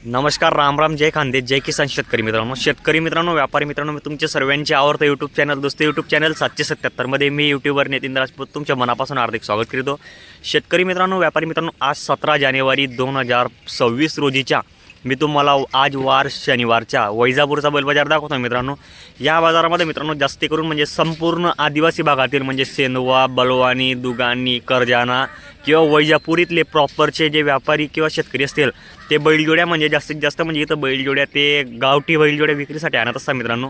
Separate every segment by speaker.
Speaker 1: नमस्कार, राम राम, जय खानदेश, जय किसान. शेतकरी मित्रांनो, व्यापारी मित्रांनो, मी तुमचे सर्वांचे आवडतं यूट्यूब चॅनल दोस्त यूट्यूब चॅनल 777 मध्ये मी यूट्यूबर नितीन राजपूत तुमच्या मनापासून हार्दिक स्वागत करतो. शेतकरी मित्रांनो, व्यापारी मित्रांनो, आज 17 जानेवारी 2026 रोजीच्या मी तुम्हाला आज वार शनिवारच्या वैजापूरचा बैल बाजार दाखवतो. मित्रांनो, या बाजारामध्ये मित्रांनो जास्त करून म्हणजे संपूर्ण आदिवासी भागातील म्हणजे सेंदवा, बलवानी, दुगानी, करजाना किंवा वैजापुरीतले प्रॉपरचे जे व्यापारी किंवा शेतकरी असतील ते बैलजोड्या म्हणजे जास्तीत जास्त म्हणजे इथं बैलजोड्या ते गावठी बैलजोड्या विक्रीसाठी आणत असतात. मित्रांनो,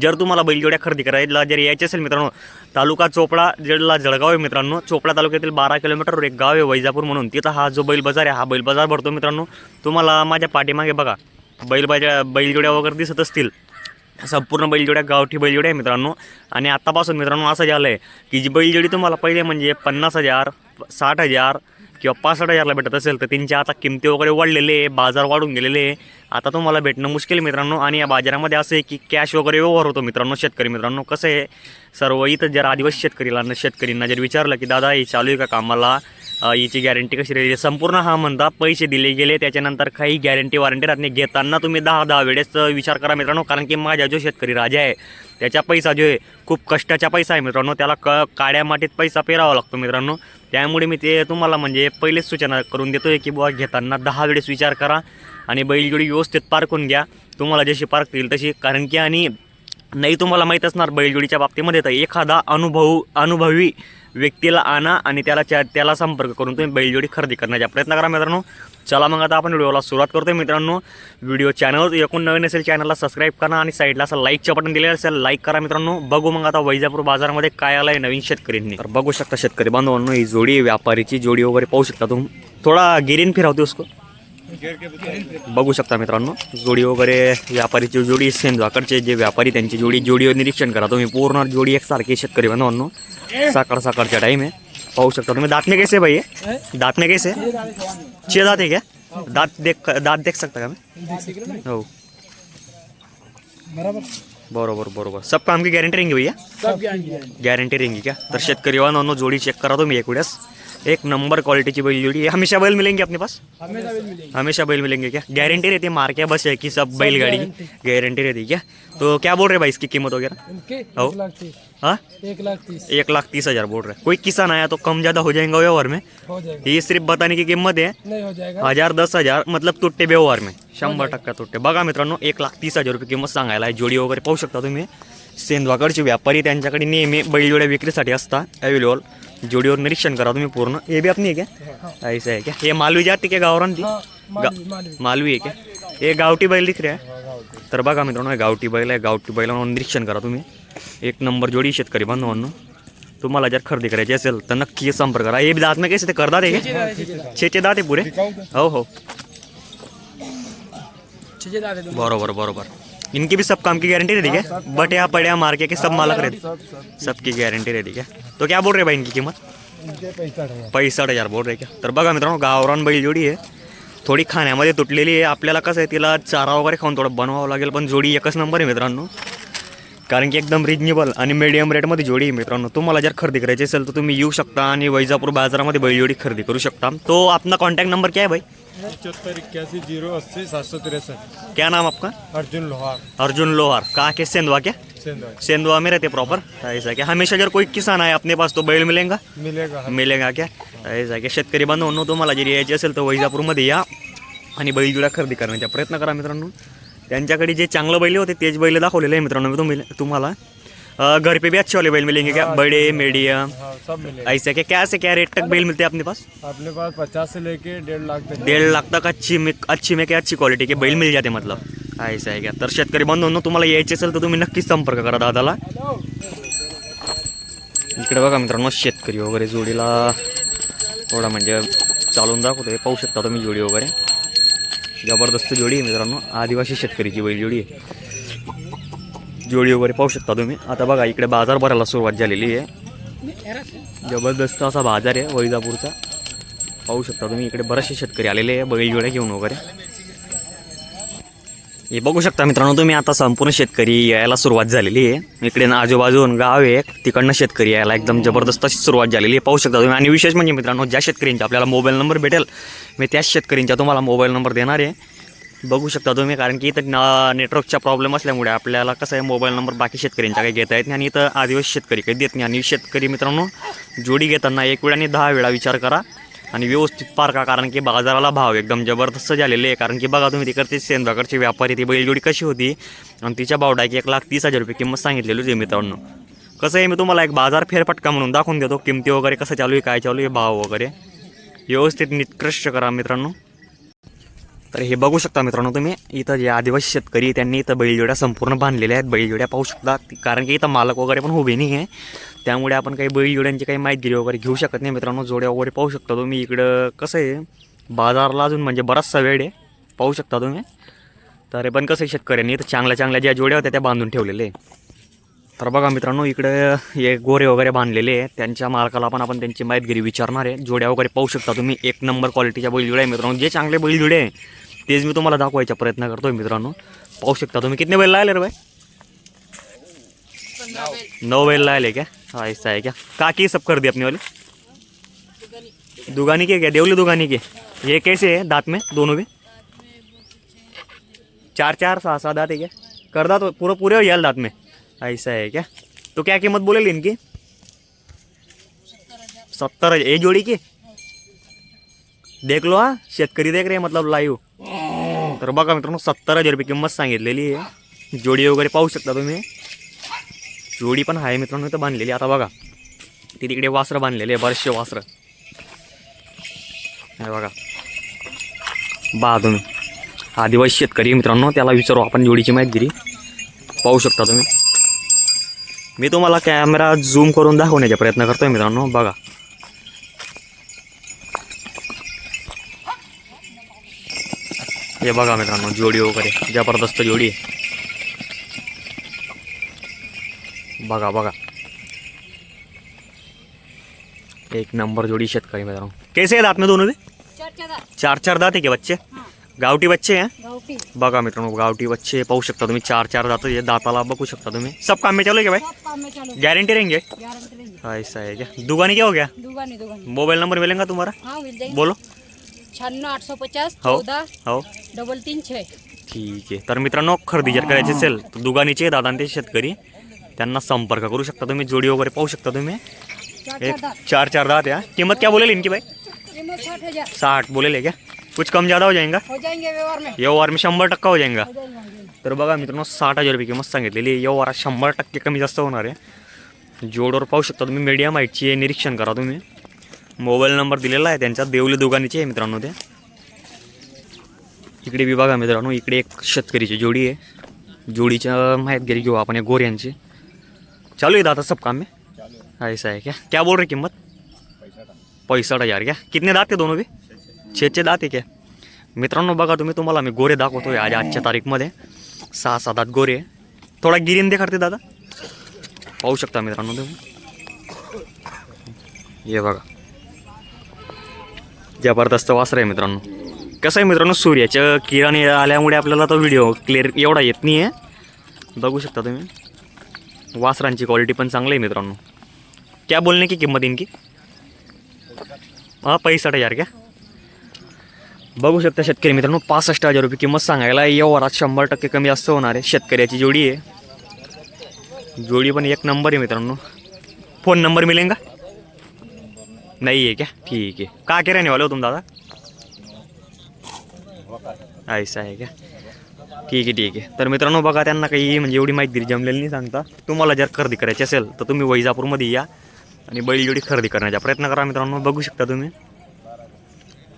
Speaker 1: जर तुम्हाला बैलजोड्या खरेदी करायला जर यायचे असेल मित्रांनो, तालुका चोपडा जिल्हा जळगाव आहे. मित्रांनो, चोपडा तालुक्यातील 12 किलोमीटरवर एक गाव आहे वैजापूर म्हणून, तिथं हा जो बैल बाजार आहे हा बैल बाजार भरतो. मित्रांनो, तुम्हाला माझ्या पाठीमागे बघा बैलजोड्या वगैरे दिसत असतील, संपूर्ण बैलजोड्या गावठी बैलजोड्या आहे मित्रांनो. आणि आत्तापासून मित्रांनो असं झालं आहे की जी बैलजोडी तुम्हाला पहिले म्हणजे 50,000, 60,000 किंवा 65,000ला भेटत असेल तर त्यांच्या आता किमती वगैरे वाढलेले आहे, बाजार वाढून गेलेले आहे. आता तुम्हाला भेटणं मुश्किल मित्रांनो. आणि या बाजारामध्ये असं आहे की कॅश वगैरे व्यवहार होतो मित्रांनो. शेतकरी मित्रांनो, कसं आहे सर्व इथं जर आदिवासी शेतकऱ्यांना जर विचारलं की दादा हे चालू आहे का कामाला, याची गॅरंटी कशी राहिली, संपूर्ण हा म्हणता पैसे दिले गेले, त्याच्यानंतर काही गॅरंटी वॉरंटी राहत नाही. घेताना तुम्ही 10 वेळेस विचार करा मित्रांनो, कारण की माझा जो शेतकरी राजा आहे त्याचा पैसा जो आहे खूप कष्टाचा पैसा आहे मित्रांनो. त्याला काड्या मातीत पैसा पेरावा लागतो मित्रांनो. त्यामुळे मी ते तुम्हाला म्हणजे पहिलेच सूचना करून देतो आहे की बुवा घेताना 10 वेळेस विचार करा आणि बैलजोडी व्यवस्थित पारखून घ्या, तुम्हाला जशी पारखतील तशी. कारण की आणि नाही तुम्हाला माहीत असणार बैलजोडीच्या बाबतीमध्ये तर एखादा अनुभवी व्यक्तीला आणा आणि त्याला संपर्क करून तुम्ही बैलजोडी खरेदी करण्याचा प्रयत्न करा मित्रांनो. चला मग आता आपण व्हिडिओला सुरुवात करतोय मित्रांनो. व्हिडिओ चॅनल एकूण नवीन असेल चॅनलला सबस्क्राईब करा आणि साईडला असं लाईकचं बटन दिलेलं असेल लाईक करा मित्रांनो. बघू मग आता वैजापूर बाजारामध्ये काय आलं आहे नवीन शेतकऱ्यांनी. तर बघू शकता शेतकरी बांधवांनो, ही जोडी व्यापारीची जोडी वगैरे पाहू शकता तुम्ही. थोडा गिरीन फिरवते उसको बघू शकता मित्रांनो. जोडी वगैरे व्यापारीची जोडी सेंदवाकडचे जे व्यापारी त्यांची जोडीवर निरीक्षण करा तुम्ही. पूर्ण जोडी एकसारखी शेतकरी बांधवांनो. सकाळचा टाइम है, पाहू शकता तुम्ही. दांत में कैसे भाई है, दांत में कैसे 6 दांत है क्या, दांत देख सकता का मैं? हो, बरोबर. सब काम की गारंटी रहेंगी भैया, सब गारंटी रहेंगी क्या? तर शेतकरी बांधवांनो, जोडी चेक करा तुम्ही एक वेळेस. एक नंबर क्वालिटी की बैल जोड़ी है. हमेशा बैल मिलेंगे अपने पास? हमेशा बैल मिलेंगे क्या? गारंटी रहती है मार क्या बस है कि सब बैलगाड़ी गारंटी रहती है क्या? तो क्या बोल रहे भाई इसकी कीमत वगैरह? हो, हाँ, 1,30,000 बोल रहे. कोई किसान आया तो कम ज़्यादा हो जाएगा व्यवहार में? ये सिर्फ बताने की किंमत है, 1,000 10,000 मतलब तुट्टे व्यवहार में 100% तुट्टे. बघा मित्रांनो, 1,30,000 रुपये किंमत सांगायला आहे. जोडी वगैरे पाहू शकता तुम्ही. सेंदवाकडचे व्यापारी त्यांच्याकडे नेहमी बैलजोड्या विक्रीसाठी असतात अवेलेबल. जोडीवर निरीक्षण करा तुम्ही पूर्ण. ये भी अपनी है क्या? ऐसा है क्या? ये मालवी जाती क्या गावरान ती? मालवी आहे क्या? हे गावठी बैल दिख रहा है. तर बघा मित्रांनो, हे गावठी बैल आहे. गावठी बैलांवर निरीक्षण करा तुम्ही. एक नंबर जोडी शेतकरी बांधवांनो. तुम्हाला जर खरेदी करायची असेल तर नक्की संपर्क करा. हे दात में कैसे ते करदात आहे का? 6 दात आहे पुरे. हो, बरोबर. इनकी भी सब काम की गारंटी रहती है, बटिया पड़िया मार के सब मालक रहते, सबकी गारंटी रहती है. तो क्या बोल रहे भाई इनकी कीमत? 65,000 बोल रहे क्या? तर बघा मित्रांनो, गावरान बैल जोडी आहे. थोडी खाण्यामध्ये तुटलेली आहे. आपल्याला कसं आहे तिला चारा वगैरे खाऊन थोडं बनवावं लागेल, पण जोडी एकच नंबर आहे मित्रांनो. कारण की एकदम रिजनेबल आणि मीडियम रेटमध्ये जोडी आहे मित्रांनो. तुम्हाला जर खरेदी करायची असेल तर तुम्ही येऊ शकता आणि वैजापूर बाजारामध्ये बैलजोडी खरेदी करू शकता. तो अपना कॉन्टॅक्ट नंबर क्या है भाई?
Speaker 2: 7581
Speaker 1: क्या नाम आपका?
Speaker 2: अर्जुन लोहार.
Speaker 1: कहाँ के? सेंदवा क्या? सेंदवा में रहते प्रॉपर? ऐसा क्या? हमेशा जर कोई किसान आहे अपने पास तो बैल मिलेगा क्या? ऐसा क्या? शेतकरी बांधवांनो, तुम्हाला जर यायची असेल तर वैजापूरमध्ये या आणि बैलजोड्या खरेदी करण्याचा प्रयत्न करा मित्रांनो. त्यांच्याकडे जे चांगलं बैल होते तेच बैल दाखवलेले आहे मित्रांनो. तुम्हाला घर पे भी अच्छे वाले बैल मिलेंगे क्या? बड़े मीडियम
Speaker 2: सब मिलेगा.
Speaker 1: ऐसा क्या क्या रेट तक बैल मिलते हैं अपने पास?
Speaker 2: 50 से लेके 1.5 लाख तक.
Speaker 1: 1.5 लाख तक अच्छी में क्या अच्छी क्वालिटी के बैल मिल जाते मतलब. ऐसा आहे क्या? तर शेतकरी बांधवांनो, तुम्हाला यायचे असेल तर तुम्ही नक्कीच संपर्क करा दादाला. इकडे बघा मित्रांनो, शेतकरी वगैरे जोडीला थोडा म्हणजे चालून दाखवतो. पाहू शकता तुम्ही जोडी वगैरे. जबरदस्त जोडी आहे मित्रांनो. आदिवासी शेतकरीची बैल जोडी आहे. जोडी वगैरे पाहू शकता तुम्ही. आता बघा इकडे बाजार भरायला सुरुवात झालेली आहे. जबरदस्त असा बाजार आहे वैजापूरचा. पाहू शकता तुम्ही. इकडे बरेचसे शेतकरी आलेले आहे बैलजोड्या घेऊन वगैरे. हे बघू शकता मित्रांनो तुम्ही. आता संपूर्ण शेतकरी यायला सुरुवात झालेली आहे. इकडे आजूबाजून गाव आहे, तिकडनं शेतकरी यायला एकदम जबरदस्त अशी सुरुवात झालेली आहे. पाहू शकता तुम्ही. आणि विशेष म्हणजे मित्रांनो, ज्या शेतकऱ्यांचा आपल्याला मोबाईल नंबर भेटेल मी त्याच शेतकऱ्यांचा तुम्हाला मोबाईल नंबर देणार आहे. बघू शकता तुम्ही, कारण की इथं नेटवर्कचा प्रॉब्लेम असल्यामुळे आपल्याला कसं आहे मोबाईल नंबर बाकी शेतकऱ्यांचा काही घेता येत नाही आणि इथं आदिवासी शेतकरी काही देत नाही. आणि शेतकरी मित्रांनो जोडी घेताना 1 वेळा आणि 10 वेळा विचार करा आणि व्यवस्थित पारखा, कारण की बाजाराला भाव एकदम जबरदस्त झालेले आहे. कारण की बघा तुम्ही तिकडचे सेंद्राकडचे व्यापारी ती बैलजोडी कशी होती आणि तिच्या भाव डायरेक्ट 1,30,000 रुपये किंमत सांगितलेली होती मित्रांनो. कसं आहे, मी तुम्हाला एक बाजार फेरफटका म्हणून दाखवून देतो, किमती वगैरे कसं चालू आहे, काय चालू आहे, भाव वगैरे व्यवस्थित निष्कर्ष करा मित्रांनो. तर हे बघू शकता मित्रांनो तुम्ही, इथं जे आदिवासी शेतकरी त्यांनी इथं बैलजोड्या संपूर्ण बांधलेल्या आहेत. बैलजोड्या पाहू शकता, कारण की इथं मालक वगैरे पण उभे नाही आहे, त्यामुळे आपण काही बैलजोड्यांची काही माहिती वगैरे घेऊ शकत नाही मित्रांनो. जोड्या वगैरे पाहू शकता तुम्ही. इकडं कसं आहे, बाजारला अजून म्हणजे बराचसा वेळ आहे, पाहू शकता तुम्ही. तर पण कसं आहे, शेतकऱ्यांनी इथं चांगल्या चांगल्या ज्या जोड्या होत्या त्या बांधून ठेवलेले आहे. तर बघा मित्रांनो, इकडे हे गोरे वगैरे बांधलेले आहे, त्यांच्या मालकाला पण आपण त्यांची माहितगिरी विचारणार आहे. जोड्या वगैरे पाहू शकता तुम्ही, 1 नंबर क्वालिटीच्या बैलजोड्या आहे मित्रांनो. जे चांगले बैलजोडे आहे तेच मी तुम्हाला दाखवायचा प्रयत्न करतोय मित्रांनो. पाहू शकता तुम्ही. कितने बैल लायले रे भाई? 9 बैल लायले क्या? हाँ ऐसा है क्या? काकी सब कर दी अपने वाले? दुगानी के क्या? देवली दुगानी के. ये कैसे है दांत में दोनों भी? 4-4 6-6 दांत है क्या? कर दांत पूरे हो यार दांत में. ऐसा है क्या? तो क्या कीमत बोले इनकी? 70 ये जोड़ी की. देख लो हा, शेतकरी देख रहे मतलब लाईव्ह. तर बघा मित्रांनो, 70,000 रुपये किंमत सांगितलेली आहे. जोडी वगैरे पाहू शकता तुम्ही. जोडी पण आहे मित्रांनो इथं बांधलेली. आता बघा ती तिकडे वासरं बांधलेले आहे, बरेचसे वासरं हे बघा. तुम्ही आदिवासी शेतकरी मित्रांनो, त्याला विचारू आपण जोडीची माहिती. पाहू शकता तुम्ही. मी तुम्हाला कॅमेरा झूम करून दाखवण्याचा प्रयत्न करतोय मित्रांनो. बघा हे बघा मित्रांनो, जोडी वगैरे जबरदस्त जोडी आहे. बघा बघा, 1 नंबर जोड़ी शेतकरी मित्रांनो. कैसे है दांत में दोनों भी? 4-4 दांत है क्या बच्चे? गावठी बच्चे हैं. बघा मित्रांनो, गावठी बच्चे पाहू शकता तुम्ही. 4-4 दांत आहे, दाताला बघू शकता तुम्ही. सब काम में चालू है क्या भाई? गारंटी रहेंगे? ऐसा है क्या? दुगानी क्या हो गया? मोबाइल नंबर मिलेगा तुम्हारा?
Speaker 3: हाँ मिल जाएंगे.
Speaker 1: बोलो.
Speaker 3: 96-850
Speaker 1: हो
Speaker 3: 14
Speaker 1: हो
Speaker 3: 336.
Speaker 1: ठीक आहे. तर मित्रांनो, खरेदी जर करायची असेल तर दुगानीचे दादांते शेतकरी, त्यांना संपर्क करू शकता तुम्ही. जोडी वगैरे पाहू शकता तुम्ही. 4-4 दांत है. कीमत क्या बोले इनकी भाई?
Speaker 3: 60,000
Speaker 1: 60 बोले क्या? कुछ कम ज़्यादा हो जाएगा?
Speaker 3: हो जाएंगे व्यवहार में.
Speaker 1: व्यवहार में 100% हो जाएगा.
Speaker 3: हो जाएंगे.
Speaker 1: तर बघा मित्रांनो, 60,000 रुपये किंमत सांगितलेली. व्यवहारात 100% कमी जास्त होणार आहे. जोडवर पाहू शकता तुम्ही. मीडियम हाईटची निरीक्षण करा तुम्ही. मोबाईल नंबर दिलेला आहे त्यांचा. देवली दुगानीचे आहे मित्रांनो ते. इकडे बी बघा मित्रांनो, इकडे एक शेतकरीची जोडी आहे. जोडीच्या माहितगिरी घेऊ आपण. एक गोऱ्यांची चालू आहे दादा सब काम में. ऐसा है क्या बोल रहे कीमत? 65,000 क्या? कितने दांत है दोनों भी? 6 दांत है क्या मित्रांनो? बघा तुम्ही, तुम्हाला मी गोरे दाखवतोय आजच्या तारीखमध्ये. 6-7 दात गोरे. थोडा गिरीन दे करते दादा. पाहू शकता मित्रांनो तुम्ही. हे बघा, जबरदस्त वासर आहे मित्रांनो. कसं आहे मित्रांनो, सूर्याच्या किरणे आल्यामुळे आपल्याला तो व्हिडिओ क्लिअर एवढा येत नाही आहे. बघू शकता तुम्ही. वासरांची क्वालिटी पण चांगली आहे मित्रांनो. क्या बोलने की किंमत इनकी? हाँ 65,000 क्या? बघू शकता शेतकरी मित्रांनो, 65,000 रुपये किंमत सांगायला. व्यवहारात 100% कमी जास्त होणार आहे. शेतकऱ्याची जोडी आहे. जोडी पण 1 नंबर आहे मित्रांनो. फोन नंबर मिलेगा? नहीं है क्या? ठीक है. कहाँ के रहने वाले हो तुम दादा? ऐसा है क्या? ठीक आहे. तर मित्रांनो बघा, त्यांना काही म्हणजे एवढी माहिती जमलेली नाही सांगता. तुम्हाला जर खरेदी करायची असेल तर तुम्ही वैजापूरमध्ये या आणि बैलजोडी खरेदी करण्याचा प्रयत्न करा मित्रांनो. बघू शकता तुम्ही.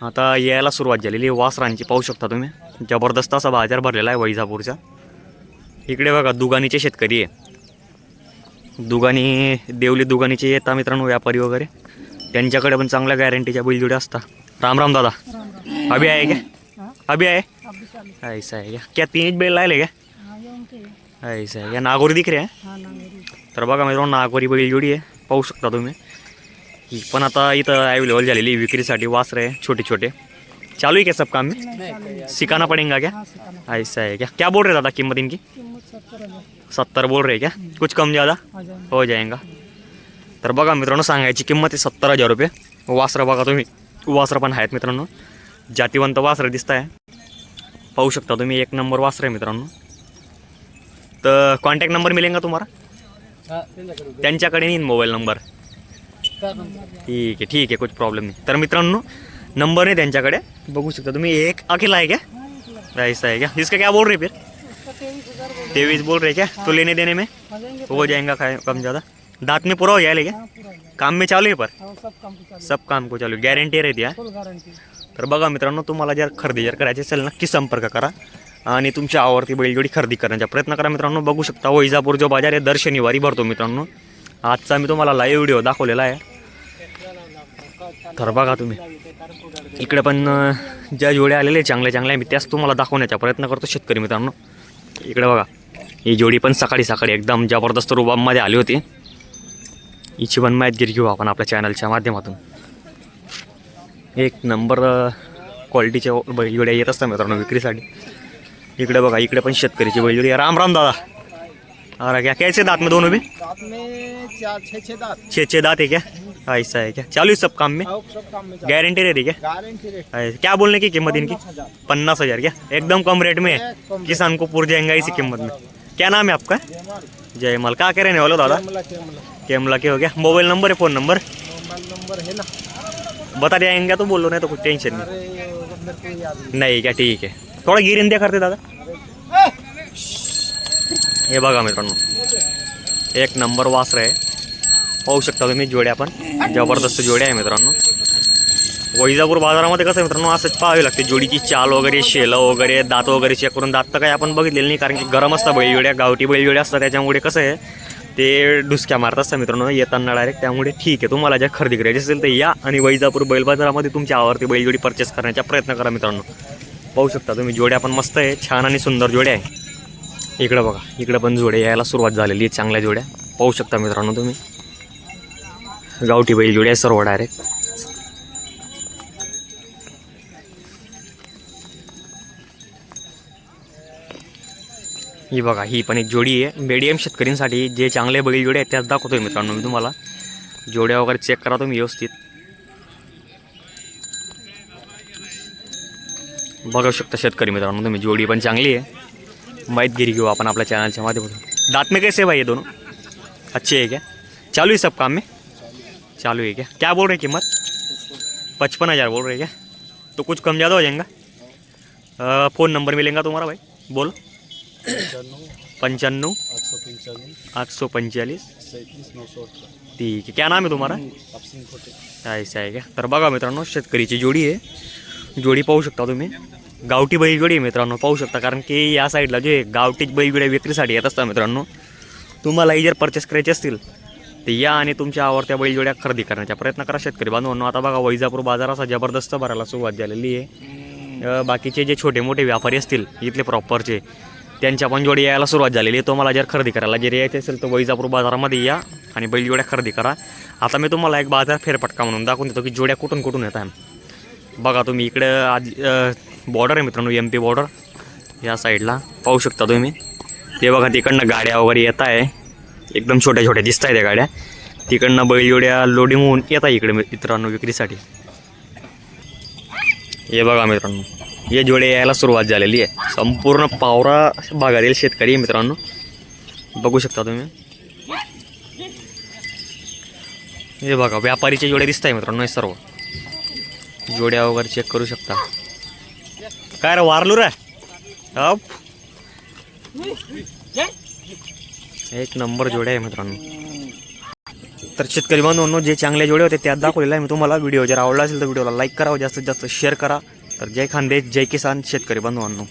Speaker 1: आता यायला सुरुवात झालेली आहे वासरांची. पाहू शकता तुम्ही. जबरदस्त असा बाजार भरलेला आहे वैजापूरचा. इकडे बघा दुगानीचे शेतकरी आहे. दुगानी देवली दुगानीचे येतात मित्रांनो व्यापारी वगैरे. त्यांच्याकडे पण चांगल्या गॅरंटीच्या बैलजोड्या असतात. राम राम दादा. अभी आहे क्या? अभी आहे. ऐसा है क्या? 3 बैल लायले क्या? ऐसा है क्या? नागोरी दिख रहे हैं. तर बघा मित्रांनो, नागोरी बैलजोडी आहे. पाहू शकता तुम्ही. ही पण आता इथं अवेलेबल झालेली विक्रीसाठी वासरं आहे छोटे छोटे. चालू है क्या सब काम में? सिखाना पड़ेगा क्या? ऐसा है क्या बोल रहे दादा कीमत इनकी? 70 बोल रहे क्या? कुछ कम ज़्यादा हो जाएगा. तर बघा मित्रांनो, सांगायची किंमत आहे 70,000 रुपये. वासरं बघा तुम्ही. वासरं पण आहेत मित्रांनो. जातीवंत वासरं दिसत आहे. पाहू शकता तुम्ही, एक नंबर वासर आहे मित्रांनो. तर कॉन्टॅक्ट नंबर मिळेल तुम्हाला त्यांच्याकडे येईन मोबाईल नंबर. ठीक आहे कुछ प्रॉब्लेम नहीं. तर मित्रांनो नंबर है त्यांच्याकडे, बघू शकता तुम्ही. एक अकेला है क्या? ऐसा है क्या? इसका क्या बोल रहे फिर? 23 बोल रहे क्या? तो लेने देने में हो जाएगा कम ज़्यादा. दांत में पूरा हो गया क्या? काम में चालू आहे पर सब काम को चालू, गॅरंटी रहती है. तर बघा मित्रांनो, तुम्हाला जर खरेदी करायची असेल नक्की संपर्क करा आणि तुमच्या आवडती बैलजोडी खरेदी करण्याचा प्रयत्न करा मित्रांनो. बघू शकता वैजापूर जो बाजार आहे दर शनिवारी भरतो मित्रांनो. आजचा मी तुम्हाला लाईव्ह व्हिडिओ दाखवलेला आहे. तर बघा तुम्ही, इकडे पण ज्या जोड्या आलेल्या चांगल्या मी त्याच तुम्हाला दाखवण्याचा प्रयत्न करतो शेतकरी मित्रांनो. इकडे बघा, ही जोडी पण सकाळी एकदम जबरदस्त रुबाबमध्ये आली होती. हिची पण माहिती घेऊ आपण आपल्या चॅनलच्या माध्यमातून. एक नंबर क्वालिटीच्या बैलजोड्या येत असतात मित्रांनो विक्रीसाठी. इकडे बघा, इकडे पण शेतकरीची बैलजोडी. राम राम दादा. अरे क्या कैसे दांत में दोनों भी?
Speaker 2: दांत में 6 दांत.
Speaker 1: 6 दांत है क्या? ऐसा है क्या? चालू है सब काम में?
Speaker 2: सब काम में
Speaker 1: गारंटी रहती क्या?
Speaker 2: Guarantee rate.
Speaker 1: क्या बोलने की कीमत इनकी? 50,000 क्या? एकदम कम रेट में है, किसान को पूर जाएगा इसी कीमत में. क्या नाम है आपका? जयमल. कहाँ के रहने वाले हो दादा? केमला के हो गया. मोबाइल नंबर है, फ़ोन नंबर
Speaker 2: मोबाइल नंबर है ना.
Speaker 1: बता देंगे तो बोलो, नहीं तो कुछ टेंशन नहीं.
Speaker 2: मेरे को याद
Speaker 1: नहीं क्या? ठीक है. थोड़ा गिरीन द्या करते दादा. हे बघा मित्रांनो, एक नंबर वासर आहे. पाहू शकता तुम्ही, जोड्या पण जबरदस्त जोड्या आहे मित्रांनो. वैजापूर बाजारामध्ये कसं मित्रांनो असंच पाहावी लागते जोडीची चाल वगैरे, शेलं वगैरे, दात वगैरे चेक करून. दात तर काही आपण बघितलेलं नाही, कारण की गरम असतात बैलजोड्या, गावठी बैलजोड्या असतात. त्याच्यामुळे कसं आहे ते डुसक्या मारत असतात मित्रांनो येताना डायरेक्ट. त्यामुळे ठीक आहे, तुम्हाला ज्या खरेदी करायची असेल तर या आणि वैजापूर बैल बाजारामध्ये तुमच्या आवडती बैलजोडी परचेस करण्याचा प्रयत्न करा मित्रांनो. पाहू शकता तुम्ही, जोड्या पण मस्त आहे, छान आणि सुंदर जोड्या आहे. इकडं बघा, इकडं पण जोड्या यायला सुरुवात झालेली आहे, चांगल्या जोड्या पाहू शकता मित्रांनो तुम्ही. गावठी बैल जोड्या सर्व डायरेक्ट. ही बघा, ही पण एक जोडी आहे मीडियम शेतकऱ्यांसाठी. जे चांगले बैल जोडे आहेत त्याच दाखवतोय मित्रांनो मी तुम्हाला. जोड्या वगैरे चेक करा तुम्ही व्यवस्थित. बघू शकता शेतकरी मित्रांनो तुम्ही, जोडी पण चांगली आहे. माहितगिरी घेऊ आपण आपल्या चॅनलच्या माध्यमातून. दांत में कैसे भाई ये दोनों? अच्छे है क्या? चालू है सब काम में? चालू है क्या? क्या बोल रहे हैं कीमत? 55,000 बोल रहे हैं क्या? तो कुछ कम ज़्यादा हो जाएगा. फ़ोन नंबर मिलेगा तुम्हारा भाई, बोलो. 55 845 ठीक है. क्या नाम है तुम्हारा? ऐसा आहे का? तर बघा मित्रांनो, शेतकरीची जोडी आहे. जोडी पाहू शकता तुम्ही, गावठी बैलजोडी आहे मित्रांनो. पाहू शकता, कारण की या साईडला जे गावठी बैलजोड्या विक्रीसाठी येत असतात मित्रांनो. तुम्हालाही जर परचेस करायचे असतील तर या आणि तुमच्या आवडत्या बैलजोड्या खरेदी करण्याचा प्रयत्न करा शेतकरी बांधवांनो. आता बघा, वैजापूर बाजार असा जबरदस्त भरायला सुरुवात झालेली आहे. बाकीचे जे छोटे मोठे व्यापारी असतील इथले प्रॉपरचे, त्यांच्या पण जोडी यायला सुरुवात झालेली आहे. तुम्हाला जर खरेदी करायला जर यायचे असेल तर वैजापूर बाजारामध्ये या आणि बैलजोड्या खरेदी करा. आता मी तुम्हाला एक बाजार फेरफटका म्हणून दाखवून देतो की जोड्या कुठून कुठून येत आहे. बघा तुम्ही, इकडं आज बॉर्डर आहे मित्रांनो, MP बॉर्डर. या साईडला पाहू शकता तुम्ही. ते बघा, तिकडनं गाड्या वगैरे येत आहे, एकदम छोट्या छोट्या दिसत आहे त्या गाड्या. तिकडनं बैलजोड्या लोडिंग होऊन येत आहे इकडे मित्रांनो विक्रीसाठी. हे बघा मित्रांनो, हे जोडे यायला सुरुवात झालेली आहे. संपूर्ण पावरा भागातील शेतकरी मित्रांनो बघू शकता तुम्ही. हे बघा, व्यापारीचे जोडे दिसत आहे मित्रांनो. हे सर्व जोड्या वगैरे चेक करू शकता. काय रे वारलू रे? अप एक नंबर जोड्या आहे मित्रांनो. तर शेतकरी बांधवांनो, जे चांगले जोडे होते त्यात दाखवलेलं आहे मी तुम्हाला. व्हिडिओ जर आवडला असेल तर व्हिडिओला लाईक करा, जास्तीत जास्त शेअर करा. तर जय खानदेश, जय किसान शेतकरी बांधवांनो.